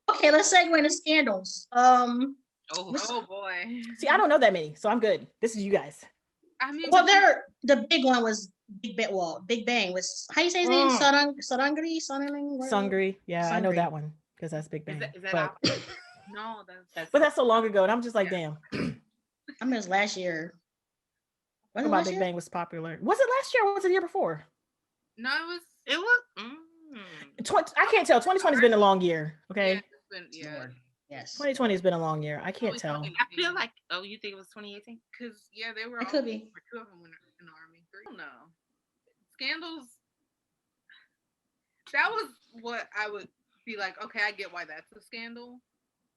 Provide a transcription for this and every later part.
Okay, let's segue into scandals. Oh boy. See, I don't know that many, so I'm good. This is you guys. I mean, Well, but the big one was Big Bang. Well, Big Bang was how you say his name? Mm. Sarangri, whatever. Sungri. Yeah, I know Sangri. that one because that's Big Bang. is that But out? No, that's but that's so long ago, and I'm just like, yeah. damn. I mean, it was last year. Was it About last Big year? Bang was popular. Was it last year or was it the year before? No, it was. It was. 20, I can't tell. 2020 has been a long year. Yeah, Okay. it's been Lord, yes, 2020 has been a long year. I can't probably tell. I feel like. Oh, you think it was 2018? because yeah, they were it all could be. two of them were in the army. Three. I don't know. Scandals. That was what I would be like. Okay, I get why that's a scandal.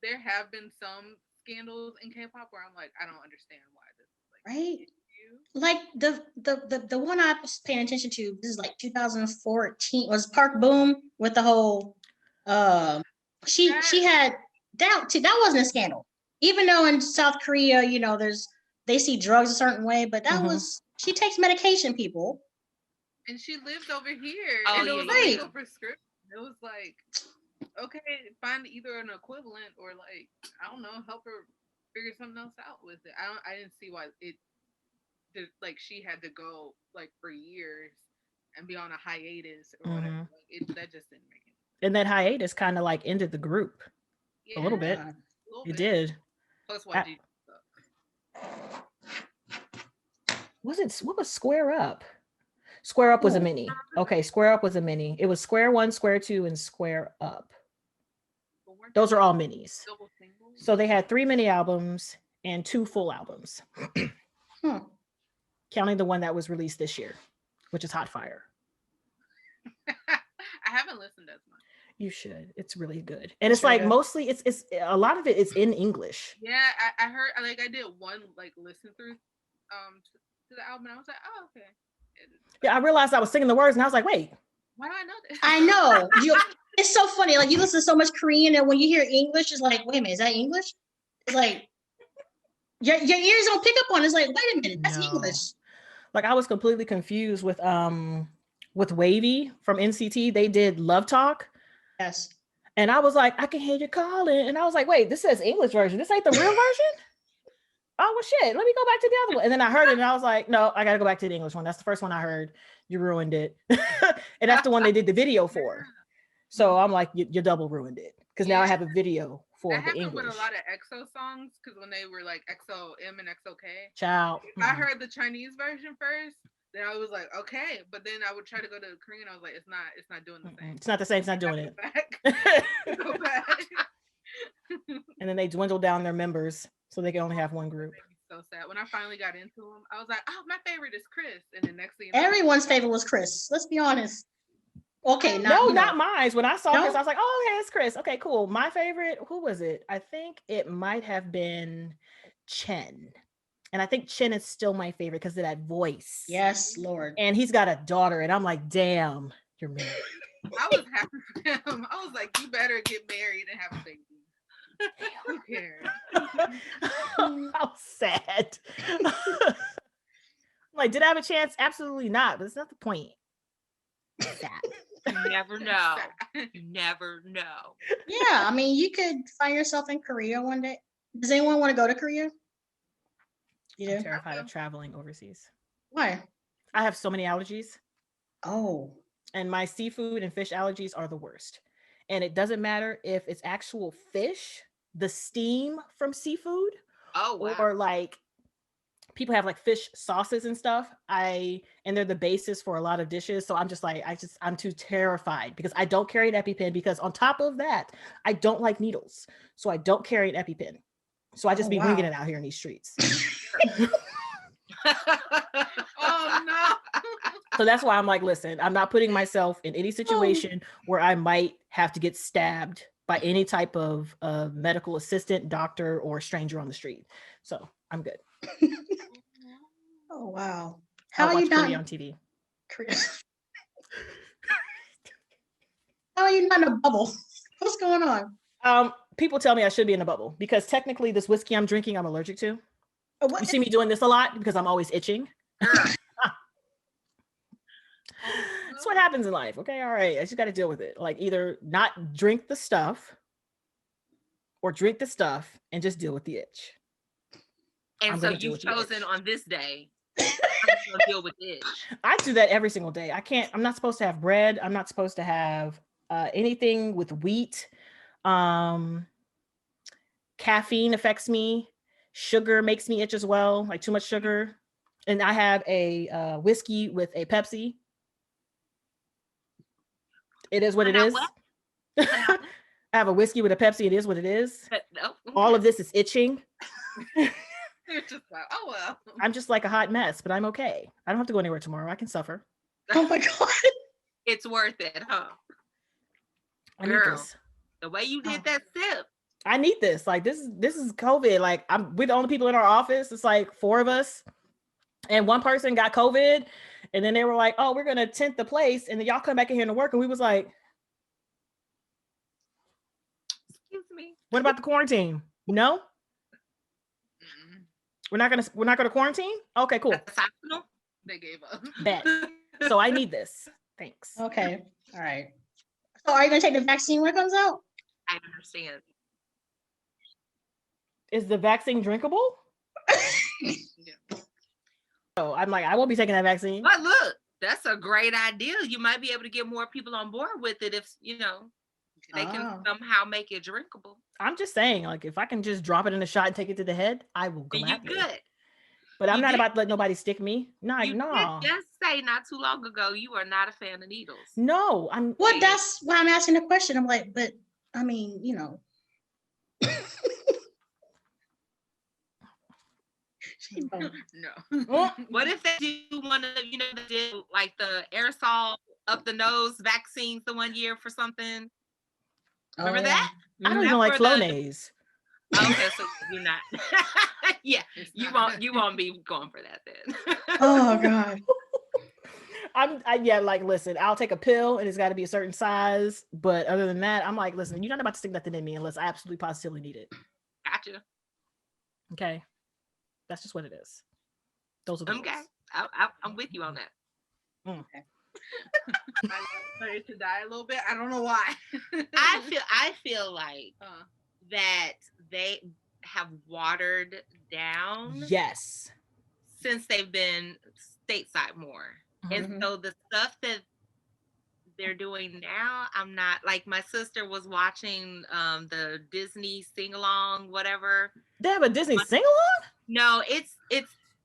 There have been some scandals in K-pop where I'm like, I don't understand why this is like Right? you. Like the one I was paying attention to. This is like 2014. Was Park Boom with the whole. Uh, That she had that. See, that wasn't a scandal. Even though in South Korea, they see drugs a certain way, but that Mm-hmm. was she takes medication. People, and she lives over here, Oh and it yeah, was yeah, a right? legal prescription. It was like, okay, find either an equivalent or like I don't know, help her figure something else out with it. I didn't see why it did like she had to go like for years and be on a hiatus or whatever. Mm-hmm. Like it that just didn't make any And that hiatus kind of like ended the group a little yeah, bit. Yeah. a little It bit. did. Plus I, YG was it what was Square Up? Square Up was a Oh, mini. Okay, Square Up was a mini. It was Square One, Square Two, and Square Up. but weren't they Those are like all minis. double singles? So they had 3 mini albums and 2 full albums, huh. counting the one that was released this year, which is Hot Fire. I haven't listened as much. You should. It's really good. And It's it's really like good. mostly it's a lot of it is in English. Yeah, I heard like I did one like listen through to the album and I was like, oh okay. Yeah, I realized I was singing the words and I was like, wait. Why do I know this? I know. It's so funny. Like you listen to so much Korean, and when you hear English, it's like, wait a minute, is that English? It's like your ears don't pick up on it. It's like, wait a minute, that's No. English. Like I was completely confused with Wavy from NCT. They did Love Talk. Yes. And I was like, I can hear you calling. And I was like, wait, this says English version. This ain't the real version? Oh, well, shit. Let me go back to the other one. And then I heard it and I was like, no, I got to go back to the English one. That's the first one I heard. You ruined it. And that's the one they did the video for. So I'm like, you double ruined it. Because now I have a video for That the happened with English. a lot of EXO songs because when they were like EXO M and EXO K, Child. I heard the Chinese version first. Then I was like, okay, but then I would try to go to the Korean. I was like, it's not doing the same. It's not the same. It's not doing it. Go back. And then they dwindle down their members so they can only have one group. So sad. When I finally got into them, I was like, oh, my favorite is Chris. And the next thing you know, Everyone's favorite was Chris. Let's be honest. Okay, Not mine. When I saw No? Chris, I was like, oh, okay, it's Chris. Okay, cool. My favorite, who was it? I think it might have been Chen. And I think Chen is still my favorite because of that voice. Yes, Lord. And he's got a daughter, and I'm like, damn, you're married. I was happy for him. I was like, you better get married and have a baby. Who cares? How sad. Like, did I have a chance? Absolutely not. But it's not the point. Sad. You never know. You never know. Yeah, I mean, you could find yourself in Korea one day. Does anyone want to go to Korea? You I'm do? terrified of traveling overseas. Why? I have so many allergies. Oh, And my seafood and fish allergies are the worst. And it doesn't matter if it's actual fish, the steam from seafood, Oh wow. or like people have like fish sauces and stuff. And they're the basis for a lot of dishes. So I'm just like, I'm too terrified because I don't carry an EpiPen because on top of that, I don't like needles. So I don't carry an EpiPen. So I just be winging it out here in these streets. Oh no. So that's why I'm like, listen, I'm not putting myself in any situation where I might have to get stabbed by any type of medical assistant, doctor, or stranger on the street. So I'm good. oh wow. I'll How are watch you Korea not on TV. Korea? How are you not in a bubble? What's going on? People tell me I should be in a bubble because technically this whiskey I'm drinking, I'm allergic to. What? You see me doing this a lot because I'm always itching. That's what happens in life. Okay, all right. I just got to deal with it. Like either not drink the stuff or drink the stuff and just deal with the itch. And so you've chosen on this day to deal with it. I do that every single day. I'm not supposed to have bread. I'm not supposed to have anything with wheat. Caffeine affects me. Sugar makes me itch as well, like too much sugar. And I have a whiskey with a Pepsi. It is what it is. I have a whiskey with a Pepsi. It is what it is. All of this is itching. You're just like, oh well. I'm just like a hot mess, but I'm okay. I don't have to go anywhere tomorrow. I can suffer. Oh my God. It's worth it, huh? I need this. The way you did that sip. I need this. Like this is COVID. Like we're the only people in our office. It's like 4 of us. And one person got COVID. And then they were like, oh, we're gonna tent the place. And then y'all come back in here to work. And we was like, excuse me. What about the quarantine? No? We're not gonna quarantine? Okay, cool. That's optional. They gave up. Bet. So I need this. Thanks. Okay. All right. So are you gonna take the vaccine when it comes out? I understand. Is the vaccine drinkable? Yeah. So I'm like, I won't be taking that vaccine. But look, that's a great idea. You might be able to get more people on board with it if they can somehow make it drinkable. I'm just saying, like, if I can just drop it in a shot and take it to the head, I will go. You good. But I'm not about to let nobody stick me. No. Just say not too long ago you are not a fan of needles. No, Well, that's why I'm asking the question. I'm like, but I mean, No. What if they do one of they did like the aerosol up the nose vaccines the one year for something? Remember that? I don't even like Flonase. Okay, so you're not. Yeah, you won't be going for that then. Oh God. Listen, I'll take a pill and it's got to be a certain size. But other than that, I'm like, listen, you're not about to stick nothing in me unless I absolutely positively need it. Gotcha. Okay. That's just what it is. Those are the okay. I'm with you on that. Okay. I started to die a little bit. I don't know why. I feel like that they have watered down. Yes. Since they've been stateside more. Mm-hmm. And so the stuff that they're doing now, I'm not like my sister was watching the Disney sing-along, whatever. They have a Disney sing-along? No, it's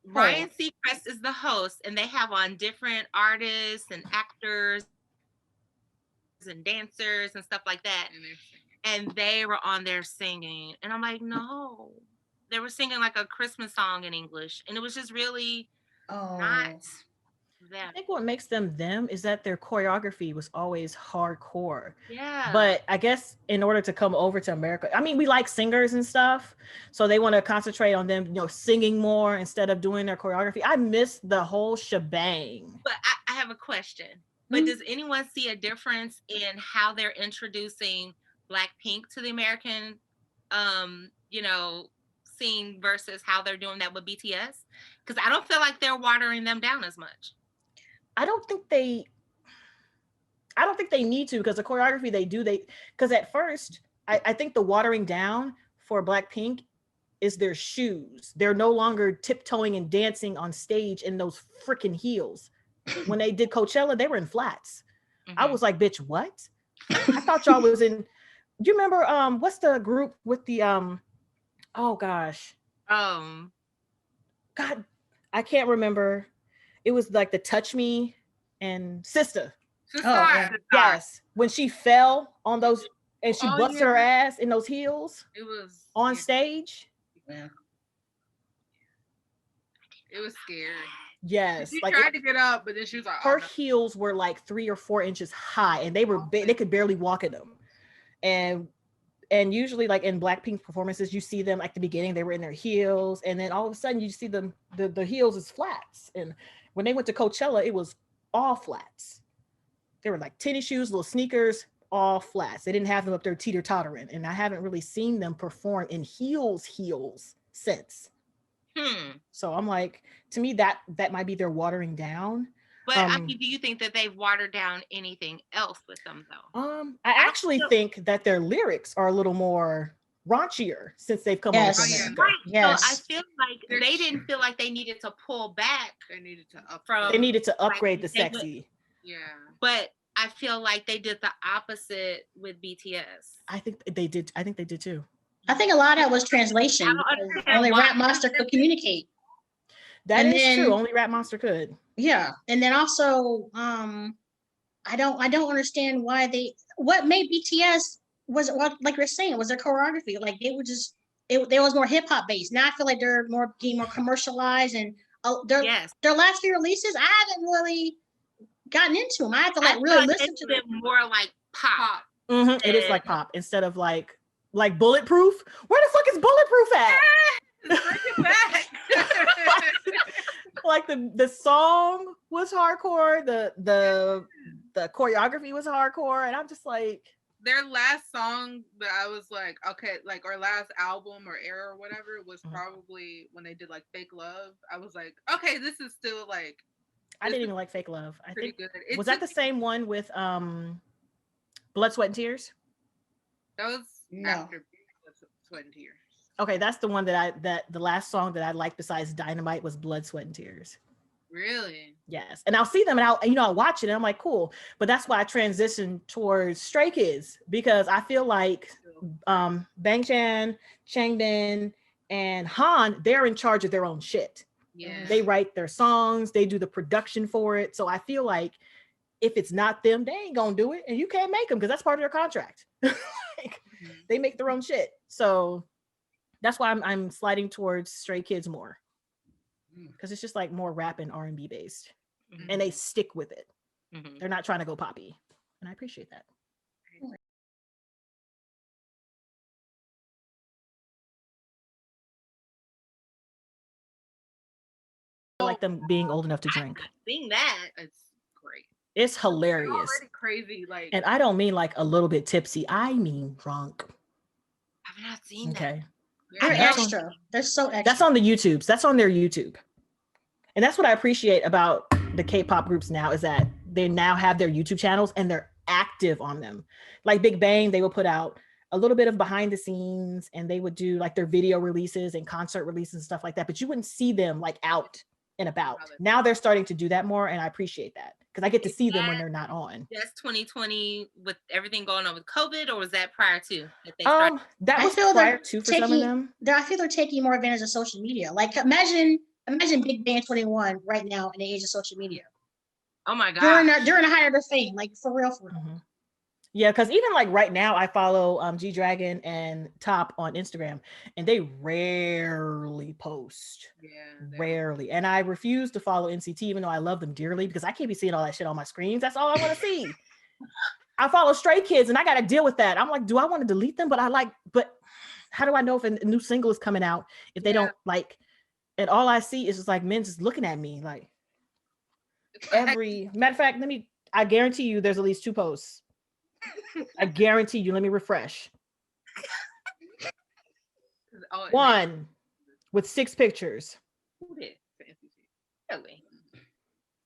Ryan Seacrest is the host, and they have on different artists and actors and dancers and stuff like that. And they were on there singing. And I'm like, no. They were singing like a Christmas song in English. And it was just really not them. I think what makes them is that their choreography was always hardcore. Yeah. But I guess in order to come over to America, I mean, we like singers and stuff. So they want to concentrate on them, singing more instead of doing their choreography. I miss the whole shebang. But I have a question. But does anyone see a difference in how they're introducing Blackpink to the American, scene versus how they're doing that with BTS? Because I don't feel like they're watering them down as much. I don't think they need to, because the choreography because at first I think the watering down for Blackpink is their shoes. They're no longer tiptoeing and dancing on stage in those freaking heels. When they did Coachella, they were in flats. Mm-hmm. I was like, bitch, what? I thought y'all was in. Do you remember what's the group with the oh gosh. God, I can't remember. It was like the Touch Me and Sister. Yes. When she fell on those and she busted her ass in those heels. It was on stage. Yeah. It was scary. Yes. She tried to get up, but then she was like, her heels were like 3 or 4 inches high, and they were they could barely walk in them. And usually, like in Blackpink performances, you see them at the beginning, they were in their heels, and then all of a sudden you see them, the heels is flats. And when they went to Coachella, it was all flats. They were like tennis shoes, little sneakers, all flats. They didn't have them up there teeter-tottering. And I haven't really seen them perform in heels since. So I'm like, to me, that might be their watering down. But I mean, do you think that they've watered down anything else with them though? I actually think that their lyrics are a little more raunchier since they've come on with America. Right. Yes. So I feel like they didn't feel like they needed to pull back. They needed to upgrade like, the sexy. Yeah. But I feel like they did the opposite with BTS. I think they did too. I think a lot of that was translation. Only Rap Monster could communicate. That is true. Only Rap Monster could. Yeah, and then also, I don't understand why what made BTS was what, like you're saying, was their choreography. Like they were just there was more hip hop based. Now I feel like they're getting more commercialized, and their last few releases I haven't really gotten into them. I have to really listen to them. More like pop. Mm-hmm. It is like pop instead of like Bulletproof. Where the fuck is Bulletproof at? Bring it back. Like the song was hardcore, the choreography was hardcore, and I'm just like, their last song that I was like, okay, like our last album or era or whatever was probably when they did like Fake Love. I was like, okay, this is still like. I didn't even like Fake Love. I think good. Was that the same one with Blood, Sweat and Tears? That was after Blood, Sweat and Tears. Okay, that's the one that the last song that I liked besides Dynamite was Blood, Sweat and Tears. Really? Yes. And I'll see them and I'll watch it and I'm like, cool. But that's why I transitioned towards Stray Kids, because I feel like Bang Chan, Changbin, and Han, they're in charge of their own shit. Yeah. They write their songs, they do the production for it. So I feel like if it's not them, they ain't gonna do it, and you can't make them because that's part of their contract. They make their own shit. So that's why I'm sliding towards Stray Kids more, because it's just like more rap and R&B based, and they stick with it. They're not trying to go poppy, and I appreciate that. I like them being old enough to drink. Seeing that, it's great. It's hilarious. Already crazy, like. And I don't mean like a little bit tipsy. I mean drunk. I've not seen that. Okay. They're extra. They're so extra. That's on the YouTubes. That's on their YouTube. And that's what I appreciate about the K-pop groups now, is that they now have their YouTube channels and they're active on them. Like Big Bang, they will put out a little bit of behind the scenes, and they would do like their video releases and concert releases and stuff like that. But you wouldn't see them like out and about. Now they're starting to do that more, and I appreciate that because I get to see them when they're not on. That's 2020 with everything going on with COVID, or was that prior to? That was prior to for some of them. I feel they're taking more advantage of social media. Like imagine Big Bang 21 right now in the age of social media. Oh my god! During the height of their fame, like for real. Yeah, because even like right now, I follow G Dragon and Top on Instagram, and they rarely post. Yeah, rarely. And I refuse to follow NCT, even though I love them dearly, because I can't be seeing all that shit on my screens. That's all I want to see. I follow Stray Kids, and I got to deal with that. I'm like, do I want to delete them? But how do I know if a new single is coming out if they don't like? And all I see is just like men just looking at me like every matter of fact. I guarantee you, there's at least 2 posts. I guarantee you. Let me refresh. One with 6 pictures.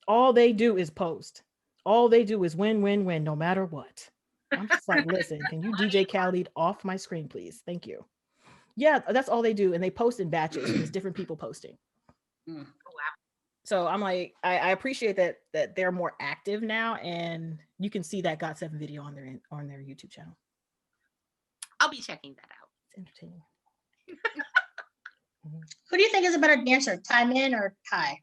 All they do is post. All they do is win, win, win, no matter what. I'm just like, listen, can you DJ Khaled off my screen, please? Thank you. Yeah, that's all they do. And they post in batches. There's different people posting. Oh, wow. So I'm like, I appreciate that they're more active now, and you can see that GOT7 video on their YouTube channel. I'll be checking that out. It's entertaining. Who do you think is a better dancer, Taemin or Kai?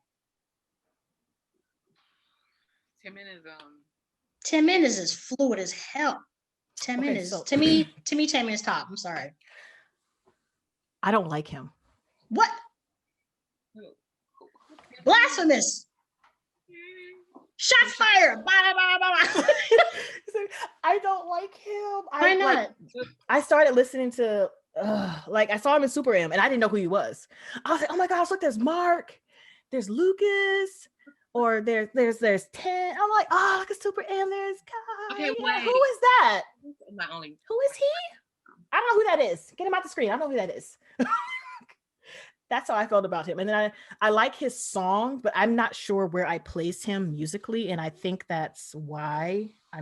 Taemin is as fluid as hell. Taemin to me Taemin is top. I'm sorry. I don't like him. What? Blasphemous! Shots fired! I don't like him. Why not? I started listening to I saw him in Super M, and I didn't know who he was. I was like, oh my gosh, look, there's Mark, there's Lucas, or there's 10. I'm like, oh, look at Super M, there's Kai. Okay, wait. Who is that? Who is he? I don't know who that is. Get him out the screen. I don't know who that is. That's how I felt about him. And then I like his song, but I'm not sure where I place him musically. And I think that's why I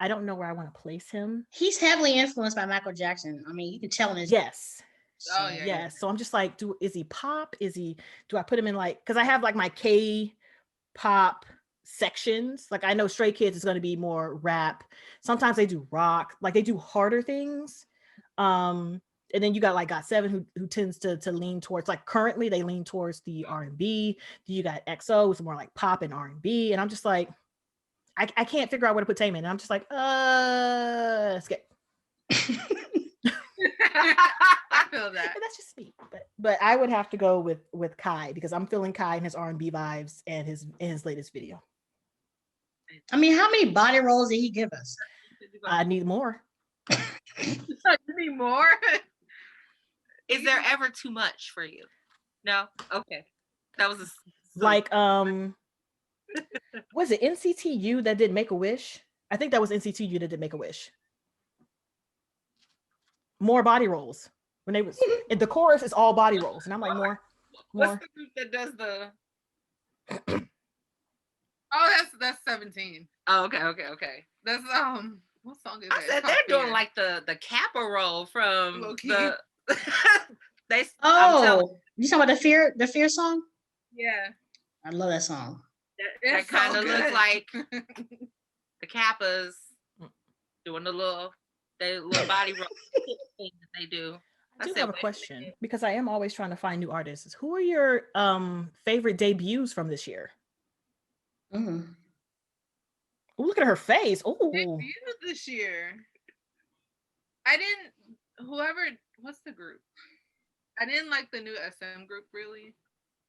don't know where I want to place him. He's heavily influenced by Michael Jackson. I mean, you can tell in his Yes. Oh, yeah. Yeah. So I'm just like, is he pop? Do I put him in like, because I have like my K-pop sections. Like I know Stray Kids is going to be more rap. Sometimes they do rock, like they do harder things. And then you got like GOT7 who tends to lean towards, like currently they lean towards the R&B. You got EXO, it's more like pop and R&B. And I'm just like, I can't figure out where to put Taemin. And I'm just like, skip. I feel that. And that's just me. But I would have to go with Kai because I'm feeling Kai and his R&B vibes and his latest video. I mean, how many body rolls did he give us? I need more. You need more? Is there ever too much for you? No? Okay. That was like was it NCTU that did Make a Wish? I think that was NCTU that did Make a Wish. More body rolls. When they was the chorus is all body rolls. And I'm like, more. What's the group that does the Oh, that's 17. Oh, okay. That's what song is that? I said they're doing like the Kappa roll from the they you talking about the fear song? Yeah. I love that song. That kind of looks like the Kappas doing the little body roll thing that they do. I do have a question because I am always trying to find new artists. Who are your favorite debuts from this year? Ooh, look at her face. Oh, debuted this year. What's the group? I didn't like the new SM group really.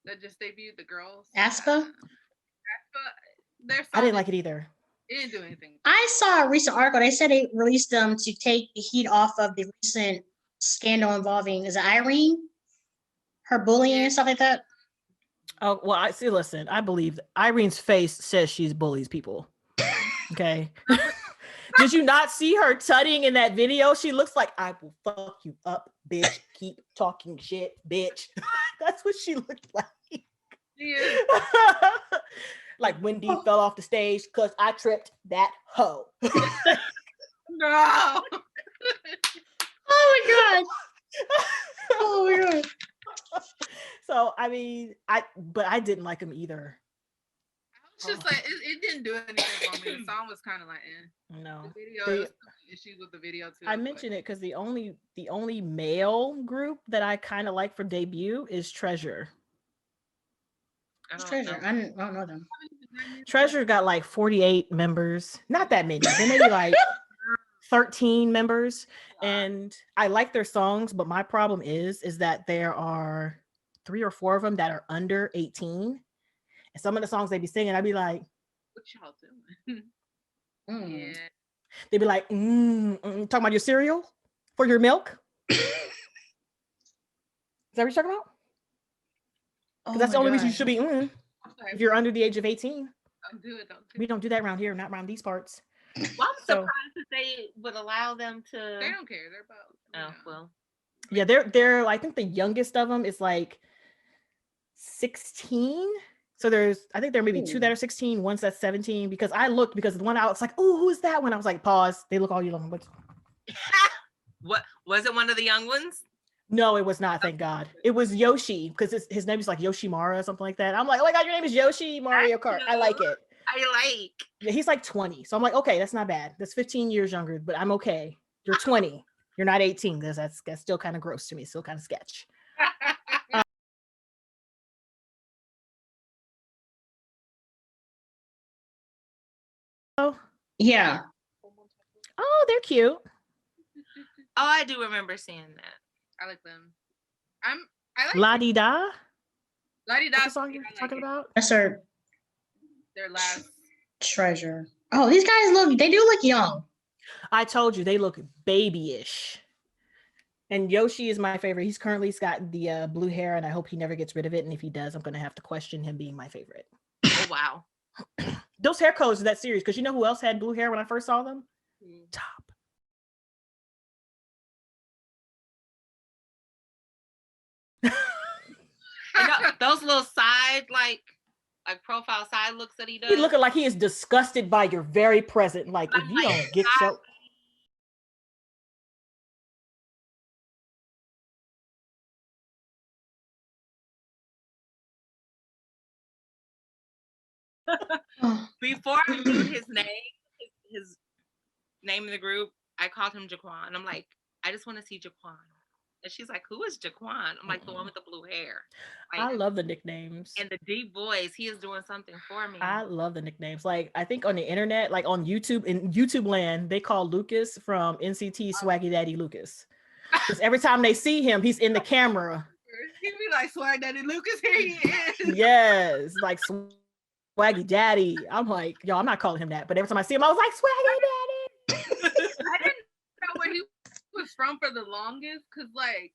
That just debuted, the girls. aespa. I didn't like it either. It didn't do anything. I saw a recent article. They said they released them to take the heat off of the recent scandal involving, is it Irene? Her bullying and stuff like that. Oh, well, I see. Listen, I believe Irene's face says she's bullies people. Okay. Did you not see her tutting in that video? She looks like, I will fuck you up, bitch. Keep talking shit, bitch. That's what she looked like. Yeah. Like Wendy fell off the stage because I tripped that hoe. No. Oh my god. Oh my god. So I mean, but I didn't like him either. I was just like, it didn't do anything for me. The song was kind of like, No. The video, there was issues with the video too. I mentioned it because the only male group that I kind of like for debut is Treasure. Treasure. I don't know them. Treasure got like 48 members. Not that many. They maybe like 13 members. And I like their songs, but my problem is that there are 3 or 4 of them that are under 18. And some of the songs they be singing, I'd be like, what y'all doing? Yeah. They'd be like, talking about your cereal for your milk. Is that what you're talking about? That's the only reason you should be if you're under the age of 18. Don't do it. We don't do that around here, not around these parts. Well, I'm surprised that they would allow them to. They don't care. They're about. Oh well. Yeah, they're. I think the youngest of them is like 16. So I think there may be 2 that are 16, one's that's 17. Because the one I was like, oh, who's that one? I was like, pause. They look all young. What was it? One of the young ones? No, it was not. Thank God. It was Yoshi because his name is like Yoshimara or something like that. I'm like, oh my God, your name is Yoshi Mario Kart. I like it. Yeah, he's like 20. So I'm like, okay, that's not bad. That's 15 years younger, but I'm okay. You're 20. You're not 18. That's still kind of gross to me. Still kind of sketch. Yeah. Oh, they're cute. Oh, I do remember seeing that. I like them. I like La Di Da. La Di Da. That's the song you're talking about? That's their last Treasure. Oh, these guys they do look young. I told you they look babyish. And Yoshi is my favorite. He's got the blue hair, and I hope he never gets rid of it. And if he does, I'm going to have to question him being my favorite. Oh, wow. Those hair colors are that serious because you know who else had blue hair when I first saw them? Top. those little side like profile side looks that he does. He looking like he is disgusted by your very present. Like, if you don't get your Before I knew his name in the group, I called him Jaquan. I'm like, I just want to see Jaquan. And she's like, who is Jaquan? I'm like, the one with the blue hair. Like, I love the nicknames. And the deep voice. He is doing something for me. I love the nicknames. Like, I think on the internet, like on YouTube, in YouTube land, they call Lucas from NCT Swaggy Daddy Lucas. Because every time they see him, he's in the camera. He'd be like, Swag Daddy Lucas, here he is. Yes, like Swaggy Daddy. I'm like, yo, I'm not calling him that. But every time I see him, I was like, Swaggy Daddy. I didn't know where he was from for the longest, because like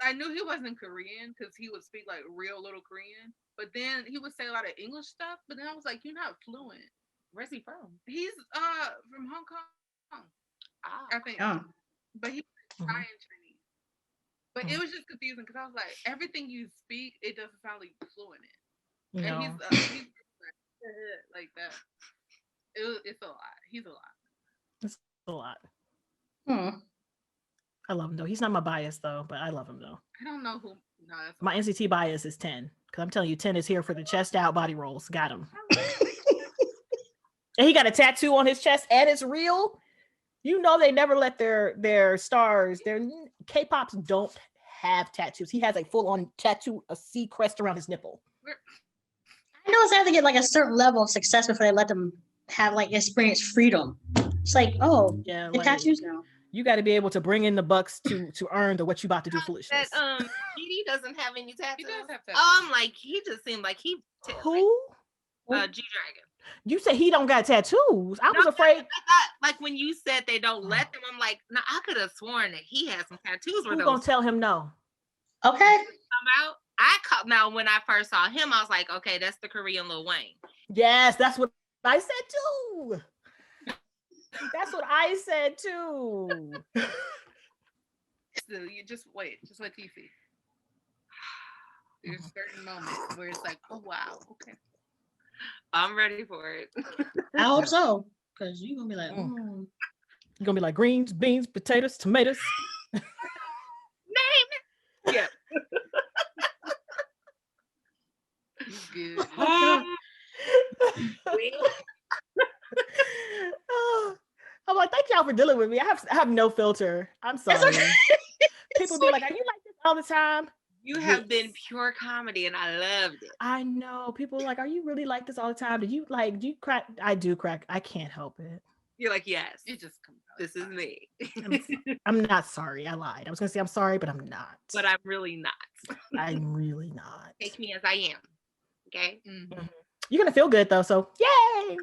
I knew he wasn't Korean because he would speak like real little Korean, but then he would say a lot of English stuff, but then I was like, you're not fluent. Where's he from? He's from Hong Kong. I think. But he's Thai and Chinese. But it was just confusing because I was like, everything you speak, it doesn't sound like fluent in. No. And he's like that. It's a lot. He's a lot. It's a lot. I love him though. He's not my bias though, but I love him though. I don't know who. No, that's my NCT bias is 10. Because I'm telling you, 10 is here for the chest out body rolls. Got him. And he got a tattoo on his chest and it's real. You know they never let their stars, their K-pops don't have tattoos. He has a full-on tattoo, a C crest around his nipple. I know it's have to get like a certain level of success before they let them have like experience freedom. It's like, oh, yeah, the tattoos now. You got to be able to bring in the bucks to earn the what you about to do foolishness. That GD doesn't have any tattoos. He does have tattoos. I'm like, he just seemed like he. Who? G-Dragon. You said he don't got tattoos. I was afraid. I thought, like when you said they don't let them, I'm like, no, I could have sworn that he had some tattoos. Who's gonna tell him no? Okay. Come out. Now when I first saw him, I was like, okay, that's the Korean Lil Wayne. Yes, that's what I said too. That's what I said too. So you just wait till you see. There's certain moments where it's like, oh wow, okay. I'm ready for it. I hope so. Because you're gonna be like, You're gonna be like greens, beans, potatoes, tomatoes. Name it. Yeah. Good. I'm like, thank y'all for dealing with me. I have no filter. I'm sorry. Okay. People be like, are you like this all the time? You have been pure comedy and I loved it. I know. People are like, are you really like this all the time? Do you crack? I do crack. I can't help it. You're like, yes. It just comes out. This is me. I'm not sorry. I lied. I was gonna say I'm sorry, but I'm not. But I'm really not. I'm really not. Take me as I am. Okay. Mm-hmm. You're gonna feel good though, so yay!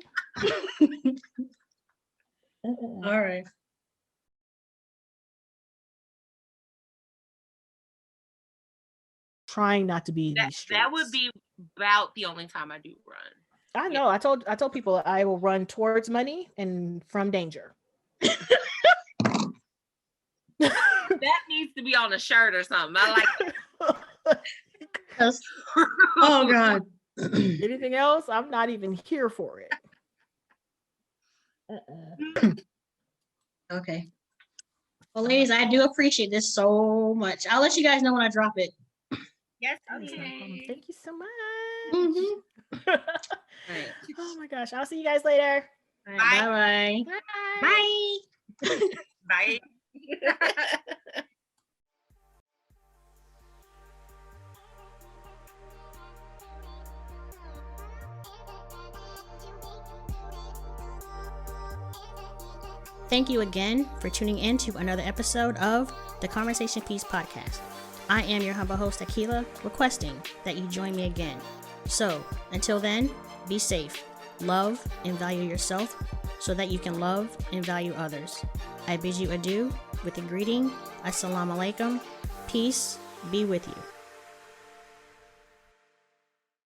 all right. Trying not to be in these streets. That would be about the only time I do run. I know. I told people I will run towards money and from danger. That needs to be on a shirt or something. I like it. Oh God. Anything else? I'm not even here for it. Okay. Well, ladies, I do appreciate this so much. I'll let you guys know when I drop it. Yes. Okay. Thank you so much. Mm-hmm. Right. Oh my gosh. I'll see you guys later. All right, bye. Bye. Bye. Thank you again for tuning in to another episode of the Conversation Piece Podcast. I am your humble host, Akila, requesting that you join me again. So, until then, be safe, love, and value yourself so that you can love and value others. I bid you adieu with the greeting, Assalamu alaikum, peace be with you.